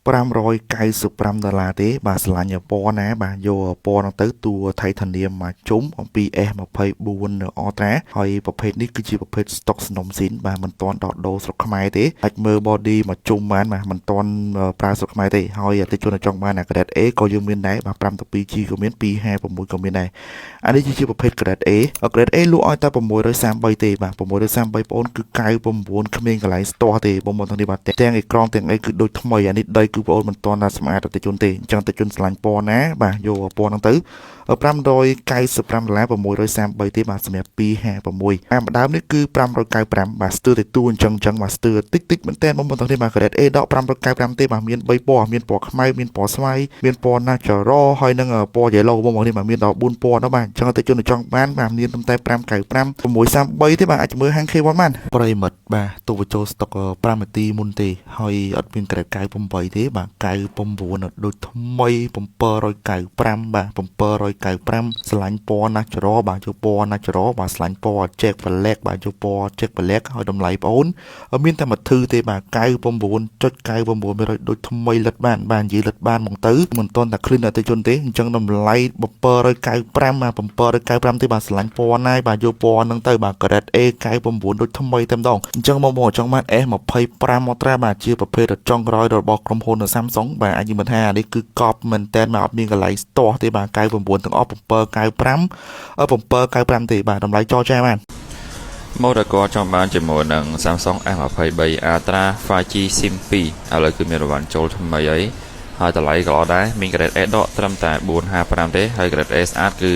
$595ទេបាទឆ្លាញ់ពណ៌ណាបាទយកពណ៌ហ្នឹងទៅតួថៃធានាមកជុំអំពី S24 នៅ Ultra ហើយប្រភេទនេះគឺជាប្រភេទ stock សំណុំស៊ីនបាទមិនទាន់ដកដូរស្រុកខ្មែរទេអាចមើល body មកជុំបានបាទមិនទាន់ប្រើស្រុកខ្មែរទេហើយអតិជនចង់បានអា grade A ក៏យើងមានដែរបាទ 512G ក៏មាន256ក៏មានដែរអានេះជាប្រភេទ grade A grade A លក់ឲ្យតែ633ទេបាទ633បងប្អូនគឺ99គ្មានកន្លែងស្ទាស់ទេបងប្អូនទាំងនេះបាទទាំងអេក្រង់ទាំងអីគឺដូចថ្មីអានេះដីគឺបងប្អូនមិនទាន់ស្មាតអតិជនទេអញ្ចឹងអតិជនឆ្លាញ់ពណ៌ណាបាទយកពណ៌ហ្នឹងទៅ$595 633ទេបាទសម្រាប់256អាម្ដើមនេះគឺ595បាទស្ទើរតែទួអញ្ចឹងបាទស្ទើរតិចមែនតើបងប្អូនទាំងនេះបាទ grade A ដក595ទេបាទមាន3ពណ៌មានពណ៌ខ្មៅមានពណ៌ស្វាយមានពណ៌ natural ហើយនឹងពណ៌ yellow បងប្អូននេះបាទមានដល់4ពណ៌đóបាទអញ្ចឹងអតិជនចង់បានបាទមានតែ595 633ទេបាទអាចមើលហាង K1 បានប្រិមិត្តបាទទូបញ្ចូលស្តុក5នាទីមុនទេហើយអត់មាន grade 98ទេបាទ99ដូចថ្មី795បាទ795ឆ្លាញ់ពណ៌ natural បាទយកពណ៌ natural បាទឆ្លាញ់ពណ៌ check black បាទយកពណ៌ check black ហើយតម្លៃបងអូនមានតែមួយធឺទេបាទ99.99%ដូចថ្មីលិតបានបាទនិយាយលិតបានហ្មងទៅមិនទាន់តែ clean អតិជនទេអញ្ចឹងតម្លៃ795បាទ795ទេបាទឆ្លាញ់ពណ៌ណាយបាទយកពណ៌ហ្នឹងទៅបាទ grade A 99ដូចថ្មីតែម្ដងអញ្ចឹងបងប្អូនចង់បាន S25 Ultra បាទជាប្រភេទចុងក្រោយរបស់ក្រុមហ៊ុន Samsung បាទអាចនិយាយថានេះគឺកប់មែនតើមកអត់មានកន្លែងស្ទាស់ទេបាទ99ទាំងអស់795ទេបាទតម្លៃចរចាបានម៉ូដគាត់ចង់បានជាមួយនឹង Samsung S23 Ultra 5G SIM 2ឥឡូវគឺមានរង្វាន់ចូលថ្មីហើយតម្លៃក៏ល្អដែរមាន grade A ដកត្រឹមតែ455ទេហើយ grade A ស្អាតគឺ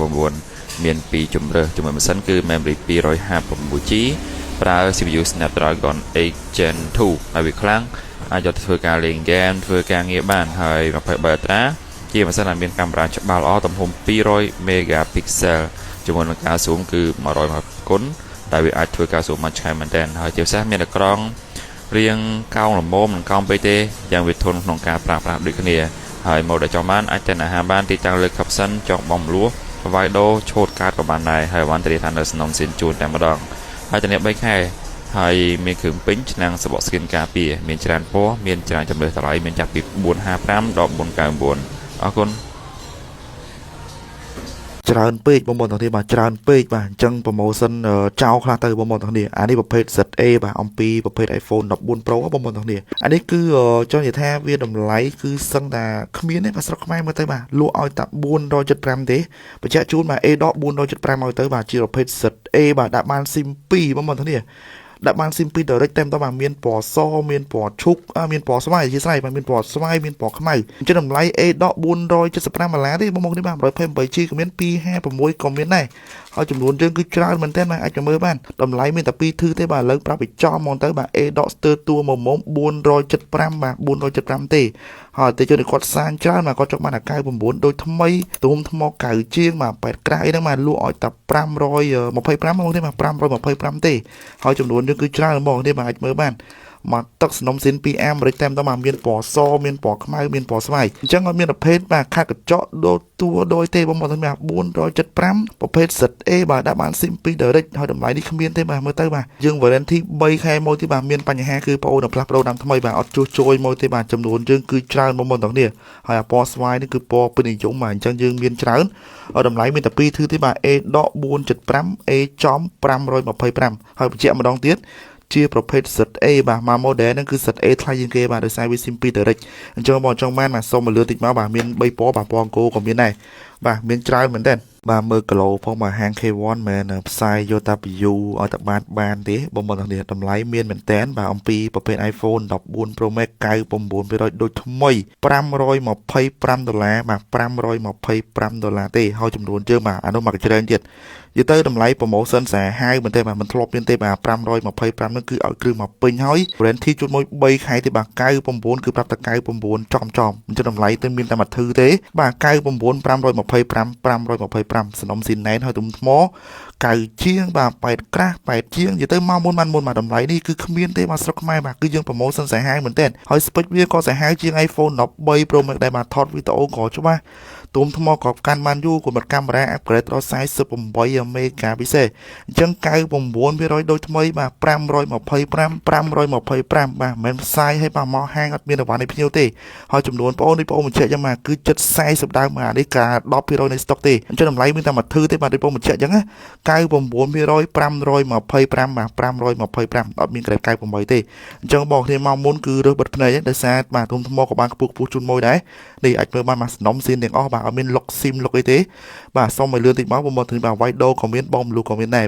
499មាន2ជម្រើសជាមួយម៉ាស៊ីនគឺ memory 256G ប្រើ CPU Snapdragon 8 Gen 2ហើយវាខ្លាំងអាចយកទៅធ្វើការលេងហ្គេមធ្វើការងារបានហើយ23 Ultra ជាម៉ាស៊ីនដែលមានកាមេរ៉ាច្បាស់ល្អទំហំ200 megapixel ជាមួយនឹងការស៊ូមគឺ120គុណដែលវាអាចធ្វើការស៊ូមបានឆ្ងាយមែនទែនហើយជាពិសេសមានអេក្រង់រាងកោងល្មមមិនកោងពេកទេយ៉ាងវាធន់ក្នុងការប្រើប្រាស់ដូចគ្នាហើយម៉ូដដែលចង់បានអាចតែអាហារបានទីតាំងលើ caption ចង់បំលួស provider ឆូតកាតក៏បានដែរហើយបានធានាថានៅសំណុំស៊ីនជួនតែម្ដងហើយធានា3ខែហើយមានគ្រឿងពេញឆ្នាំងសបកស្គីនការពារមានច្រើនពណ៌មានច្រើនជម្រើសតម្លៃមានចាប់ពី455ដល់499អរគុណច្រើនពេកបងប្អូនទាំងនេះបាទច្រើនពេកបាទអញ្ចឹងប្រូម៉ូសិនចោលខ្លះទៅបងប្អូនទាំងនេះអានេះប្រភេទ ZA បាទអំពីប្រភេទ iPhone 14 Pro បងប្អូនទាំងនេះអានេះគឺចង់និយាយថាវាតម្លៃគឺសឹងតែគ្មានទេបាទស្រុកខ្មែរមើលទៅបាទលក់ឲ្យតែ475ទេបញ្ជាក់ជូនបាទ A ដក475ឲ្យទៅបាទជាប្រភេទ ZA បាទដាក់បាន SIM 2បងប្អូនទាំងនេះដាក់បាន SIM 2 direct តែម្ដងបាទមានពណ៌សមានពណ៌ឈូកមានពណ៌ស្វាយអធិស្ឋានបាទមានពណ៌ស្វាយមានពណ៌ខ្មៅអញ្ចឹងតម្លៃ A ដក$475ទេបងប្អូននេះបាទ 128G ក៏មាន256ក៏មានដែរហើយចំនួនយើងគឺច្រើនមែនទែនបាទអាចមើលបានតម្លៃមានតែ2ធឺទេបាទឥឡូវប្រាប់បញ្ចំហ្មងទៅបាទ A ដកស្ទើរតួមុំ475បាទ475ទេហើយតែជនគាត់សានច្រើនបាទគាត់ចង់បាន99ដូចថ្មីទំហំថ្មកៅជាងបាទ8ក្រាយហ្នឹងបាទលក់ឲ្យតែ525មកទេបាទ525ទេហើយចំនួនយើងគឺច្រើនហ្មងទេបាទអាចមើលបានមកទឹកសំណុំស៊ីន 2A អាមេរិកតែម្ដងបាទមានពណ៌សមានពណ៌ខ្មៅមានពណ៌ស្វាយអញ្ចឹងអត់មានប្រភេទបាទខាត់កញ្ចក់ដូចតួដូចទេបងប្អូនបាទ475ប្រភេទ ZA បាទដាក់បាន SIM 2 direct ហើយតម្លៃនេះគ្មានទេបាទមើលទៅបាទយើង warranty 3ខែមកទេបាទមានបញ្ហាគឺបងប្អូនផ្លាស់ប្ដូរតាមថ្មីបាទអត់ជួសជុលមកទេបាទចំនួនយើងគឺច្រើនបងប្អូនទាំងនេះហើយអាពណ៌ស្វាយនេះគឺពណ៌ពេញនិយមបាទអញ្ចឹងយើងមានច្រើនហើយតម្លៃមានតែ2ធឺទេបាទ A ដក475 A ចំ525ហើយបញ្ជាក់ម្ដងទៀតជាប្រភេទ ZA បាទមក model ហ្នឹងគឺ ZA ថ្លៃជាងគេបាទដោយសារវា SIM 2 direct អញ្ចឹងបងចង់បានបាទសុំមកលឿនតិចមកបាទមាន3ពណ៌បាទពណ៌អង្គរក៏មានដែរបាទមានច្រើនមែនតើបាទមើលគីឡូផងបាទហាង K1 មែនផ្សាយយកតា view ឲ្យតែបានទេបងប្អូនទាំងនេះតម្លៃមានមែនតើបាទអំពីប្រភេទ iPhone 14 Pro Max 99%ដូចថ្មី$525បាទ$525ទេហើយចំនួនយើងបាទអានោះមកច្រើនទៀតនិយាយទៅតម្លៃ promotion សាហាវមែនទេបាទមិនធ្លាប់មានទេបាទ525ហ្នឹងគឺឲ្យគ្រឿងមកពេញហើយ warranty ជួនមួយ3ខែទេបាទ99គឺប្រាប់តែ99ចំអញ្ចឹងតម្លៃទៅមានតែមួយធឺទេបាទ99 525សំណុំស៊ីនណែនហើយទុំថ្ម កៅជាងបាទ8ក្រាស់8ជាងនិយាយទៅមកមុនបានមុនមកតម្លៃនេះគឺគ្មានទេបាទស្រុកខ្មែរបាទគឺយើងប្រម៉ូសិនសាហាវមែនទែនហើយ spec វាក៏សាហាវជាង iPhone 13 Pro Max ដែរបាទថតវីដេអូក៏ច្បាស់ទូមថ្មក៏កាន់បានយូរគុណកាមេរ៉ា upgrade ដល់48 មេហ្គាពិសេសអញ្ចឹង99%ដូចថ្មីបាទ525បាទមិនផ្សាយឲ្យបាទមកហាងអត់មានអីវ៉ាន់ឲ្យភ្ញៀវទេហើយចំនួនបងអូនបញ្ជាក់យ៉ាងម៉េចគឺចិត្ត40ដើមបាទនេះការ10%នៃ stock ទេអញ្ចឹងតម្លៃមានតែមួយធឺទេបាទដូចបងបញ្ជាក់អញ្ចឹងណា99% 525បាទ525អត់មានក្រេប98ទេអញ្ចឹងបងគ្នាមកមុនគឺរើសបិទភ្នែកដោយសារបាទទូមថ្មក៏បានខ្ពស់ជូនមួយដែរនេះអាចមើលបានមកសំណុំស៊ីនទាំងអស់បាទអត់មានលុកស៊ីមលុកអីទេបាទសុំឲ្យលឿនតិចមកបងមកទៅបាទ white door ក៏មានបង blue ក៏មានដែរ